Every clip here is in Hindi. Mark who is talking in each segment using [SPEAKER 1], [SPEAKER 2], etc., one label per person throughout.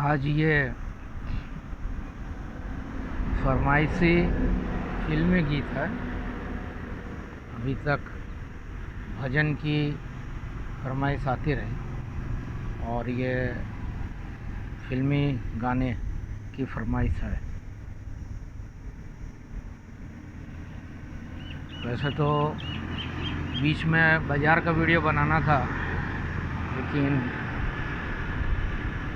[SPEAKER 1] आज ये फरमाइशी फिल्मी गीत है। अभी तक भजन की फरमाइश आती रही और ये फिल्मी गाने की फरमाइश है। वैसे तो बीच में बाज़ार का वीडियो बनाना था, लेकिन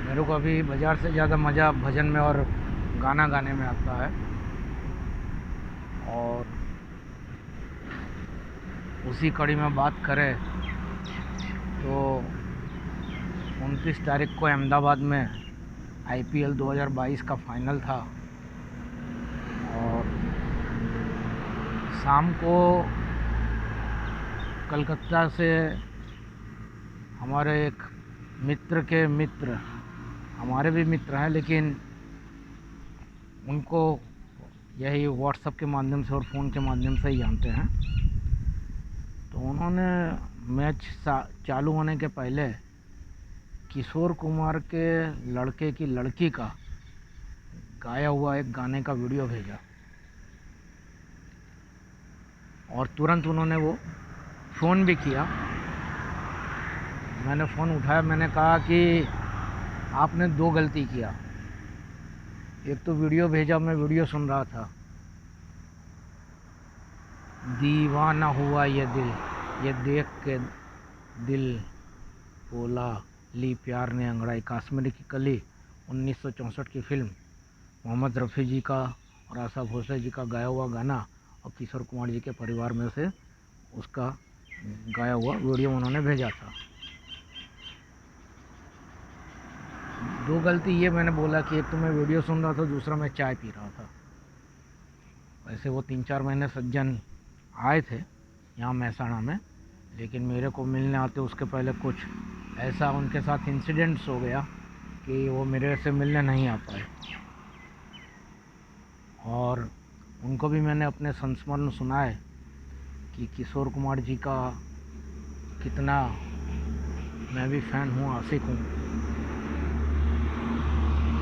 [SPEAKER 1] मेरे को अभी बाज़ार से ज़्यादा मज़ा भजन में और गाना गाने में आता है। और उसी कड़ी में बात करें तो 29 तारीख को अहमदाबाद में IPL 2022 का फाइनल था और शाम को कलकत्ता से हमारे एक मित्र के मित्र, हमारे भी मित्र हैं लेकिन उनको यही व्हाट्सएप के माध्यम से और फ़ोन के माध्यम से ही जानते हैं। तो उन्होंने मैच चालू होने के पहले किशोर कुमार के लड़के की लड़की का गाया हुआ एक गाने का वीडियो भेजा और तुरंत उन्होंने वो फ़ोन भी किया। मैंने फ़ोन उठाया, मैंने कहा कि आपने दो गलती किया। एक तो वीडियो भेजा, मैं वीडियो सुन रहा था, दीवाना हुआ ये दिल, ये देख के दिल बोला ली प्यार ने अंगड़ाई। कश्मीर की कली 1964 की फिल्म, मोहम्मद रफ़ी जी का और आशा भोसले जी का गाया हुआ गाना और किशोर कुमार जी के परिवार में से उसका गाया हुआ वीडियो उन्होंने भेजा था। दो गलती ये मैंने बोला कि एक तो मैं वीडियो सुन रहा था, दूसरा मैं चाय पी रहा था। वैसे वो 3-4 महीने सज्जन आए थे यहाँ महसाणा में, लेकिन मेरे को मिलने आते उसके पहले कुछ ऐसा उनके साथ इंसिडेंट्स हो गया कि वो मेरे से मिलने नहीं आ पाए। और उनको भी मैंने अपने संस्मरण सुनाए कि किशोर कुमार जी का कितना मैं भी फ़ैन हूँ, आशिक हूँ।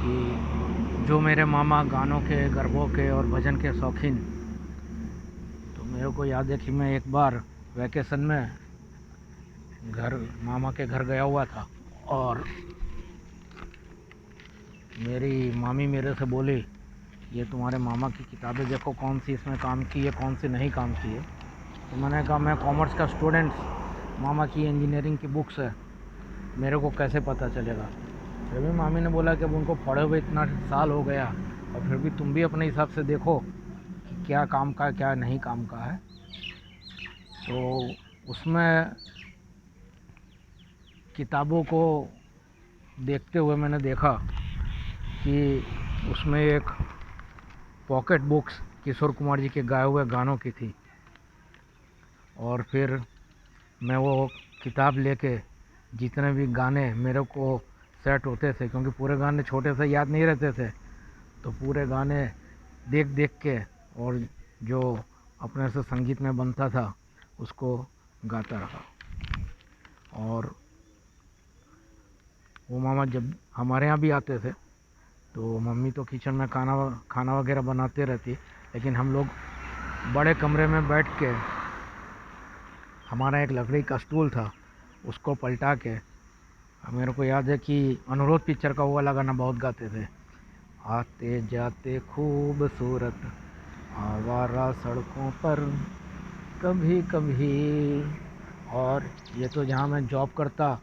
[SPEAKER 1] कि जो मेरे मामा गानों के, गरबों के और भजन के शौकीन, तो मेरे को याद है कि मैं एक बार वैकेशन में मामा के घर गया हुआ था और मेरी मामी मेरे से बोली, ये तुम्हारे मामा की किताबें देखो, कौन सी इसमें काम की है, कौन सी नहीं काम की है। तो मैंने कहा मैं कॉमर्स का स्टूडेंट, मामा की इंजीनियरिंग की बुक्स है, मेरे को कैसे पता चलेगा। फिर भी मामी ने बोला कि अब उनको पढ़े हुए इतना साल हो गया और फिर भी तुम भी अपने हिसाब से देखो कि क्या काम का क्या नहीं काम का है। तो उसमें किताबों को देखते हुए मैंने देखा कि उसमें एक पॉकेट बुक्स किशोर कुमार जी के गाए हुए गानों की थी। और फिर मैं वो किताब लेके जितने भी गाने मेरे को सेट होते थे, क्योंकि पूरे गाने छोटे से याद नहीं रहते थे, तो पूरे गाने देख देख के और जो अपने से संगीत में बनता था उसको गाता रहा। और वो मामा जब हमारे यहाँ भी आते थे तो मम्मी तो किचन में खाना वगैरह बनाते रहती, लेकिन हम लोग बड़े कमरे में बैठ के, हमारा एक लकड़ी का स्टूल था, उसको पलटा के, मेरे को याद है कि अनुरोध पिक्चर का वो वाला गाना बहुत गाते थे, आते जाते खूबसूरत आवारा सड़कों पर कभी कभी। और ये तो जहाँ मैं जॉब करता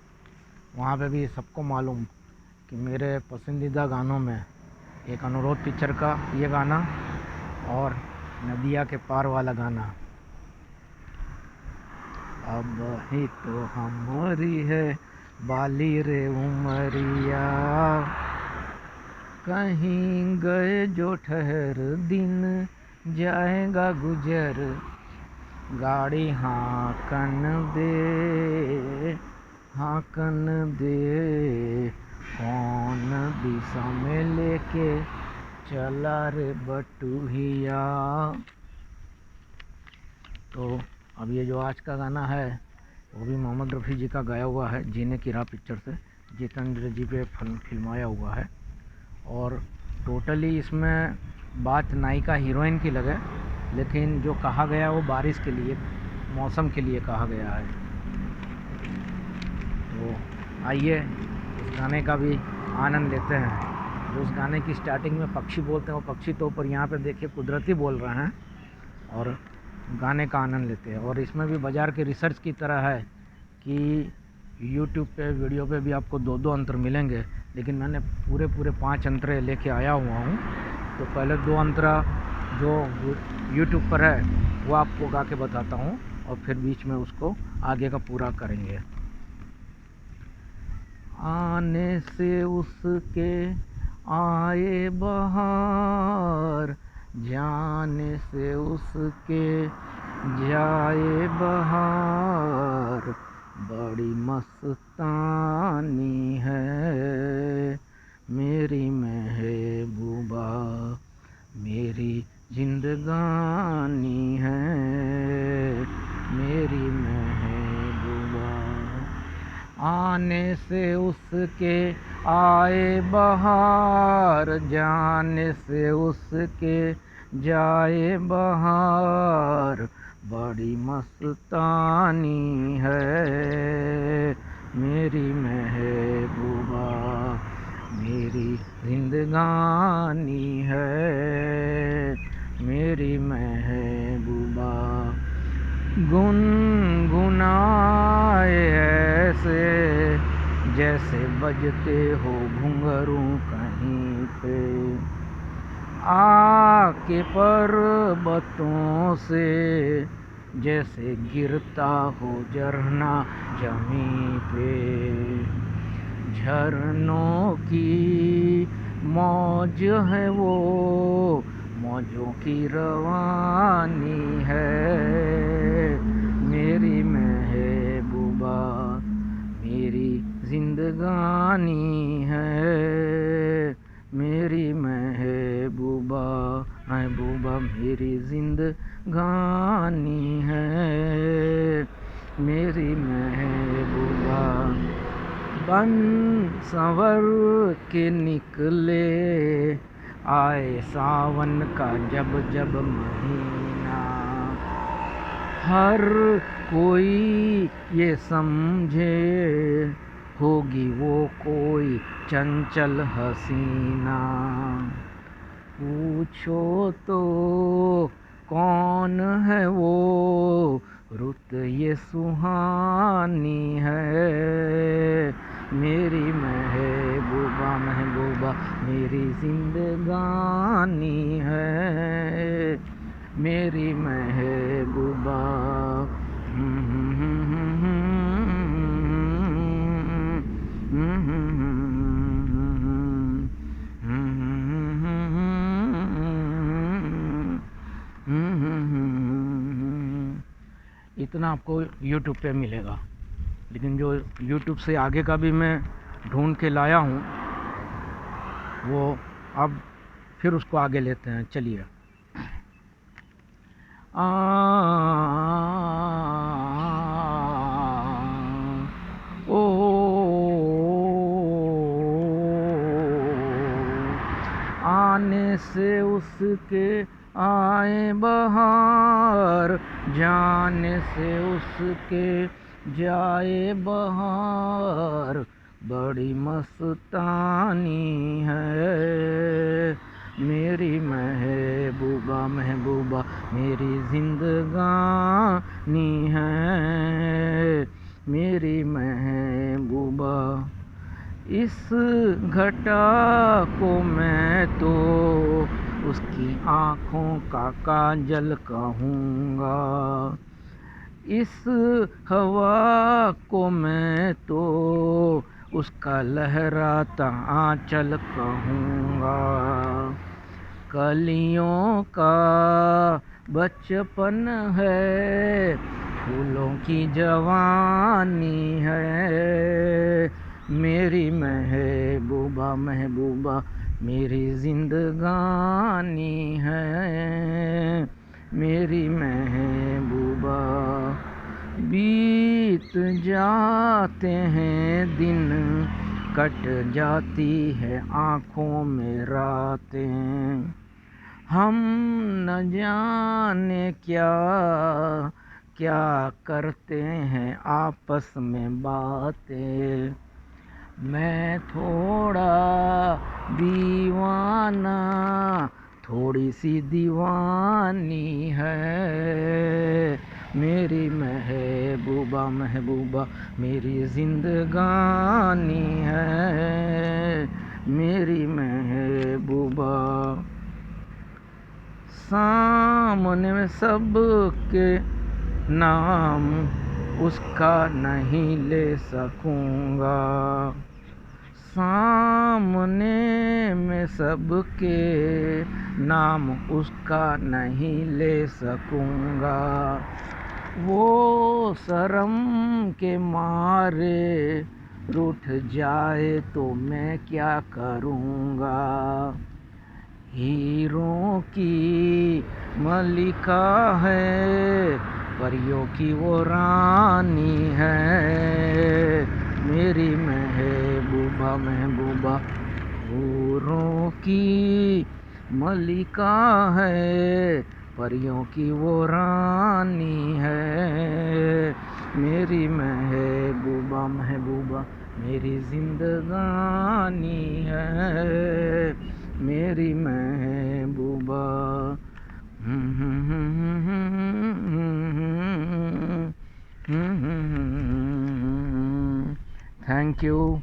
[SPEAKER 1] वहाँ पे भी सबको मालूम कि मेरे पसंदीदा गानों में एक अनुरोध पिक्चर का ये गाना और नदिया के पार वाला गाना, अब ही तो हमारी है बाली रे उमरिया, कहीं गए जो ठहर दिन जाएगा गुजर, गाड़ी हाँकन दे कौन दिशा में लेके चला रे बटुहिया। तो अब ये जो आज का गाना है वो भी मोहम्मद रफ़ी जी का गाया हुआ है, जीने की राह पिक्चर से, जितेंद्र जी पे फिल्माया हुआ है। और टोटली इसमें बात नायिका हीरोइन की लगे, लेकिन जो कहा गया वो बारिश के लिए, मौसम के लिए कहा गया है। तो आइए उस गाने का भी आनंद लेते हैं। जो उस गाने की स्टार्टिंग में पक्षी बोलते हैं, वो पक्षी तो ऊपर यहाँ पे देखिए कुदरती बोल रहे हैं, और गाने का आनंद लेते हैं। और इसमें भी बाज़ार के रिसर्च की तरह है कि यूट्यूब पे वीडियो पे भी आपको 2-2 अंतर मिलेंगे, लेकिन मैंने पूरे 5 अंतरे लेके आया हुआ हूँ। तो पहले 2 अंतरा जो यूट्यूब पर है वो आपको गा के बताता हूँ, और फिर बीच में उसको आगे का पूरा करेंगे। आने से उसके आए बहार, जाने से उसके जाए बहार, बड़ी मस्तानी है मेरी महबूबा, मेरी जिंदगानी है मेरी महबूबा। आने से उसके आए बहार, जाने से उसके जाए बहार, बड़ी मस्तानी है मेरी महबूबा, मेरी जिंदगानी है मेरी महबूबा। गुनगुनाए ऐसे जैसे बजते हो घुंघरू कहीं पे, आके पर्वतों से जैसे गिरता हो झरना जमीन पे। झरनों की मौज है वो, मौजों की रवानी है मेरी महबूबा, मेरी जिंदगानी है मेरी महबूबा, महबूबा मेरी जिंदगानी है मेरी महबूबा। बन संवर के निकले आए सावन का जब जब महीना, हर कोई ये समझे होगी वो कोई चंचल हसीना। पूछो तो कौन है वो रुत ये सुहानी है मेरी महबूबा, महबूबा मेरी जिंदगानी है मेरी महबूबा। इतना आपको YouTube पे मिलेगा, लेकिन जो YouTube से आगे का भी मैं ढूंढ के लाया हूँ वो अब फिर उसको आगे लेते हैं। चलिए। ओ आने से उसके आए बहार, जाने से उसके जाए बहार, बड़ी मस्तानी है मेरी महबूबा, महबूबा मेरी जिंदगानी है मेरी महबूबा। इस घटा को मैं तो उसकी आँखों का काजल कहूँगा, इस हवा को मैं तो उसका लहराता आंचल कहूँगा। कलियों का बचपन है, फूलों की जवानी है मेरी महबूबा, महबूबा मेरी जिंदगानी है मेरी महबूबा। बीत जाते हैं दिन कट जाती है आँखों में रातें। हम न जाने क्या क्या करते हैं आपस में बातें। मैं थोड़ा दीवाना, थोड़ी सी दीवानी है। मेरी महबूबा महबूबा मेरी जिंदगानी है। मेरी महबूबा सामने में सबके नाम उसका नहीं ले सकूँगा। सामने में सबके नाम उसका नहीं ले सकूँगा। वो शर्म के मारे रूठ जाए तो मैं क्या करूँगा। हीरों की मलिका है, परियों की वो रानी है। मेरी महबूबा महबूबा हूरों की मलिका है, परियों की वो रानी है। मेरी महबूबा महबूबा मेरी जिंदगानी है। मेरी महबूबा। Thank you.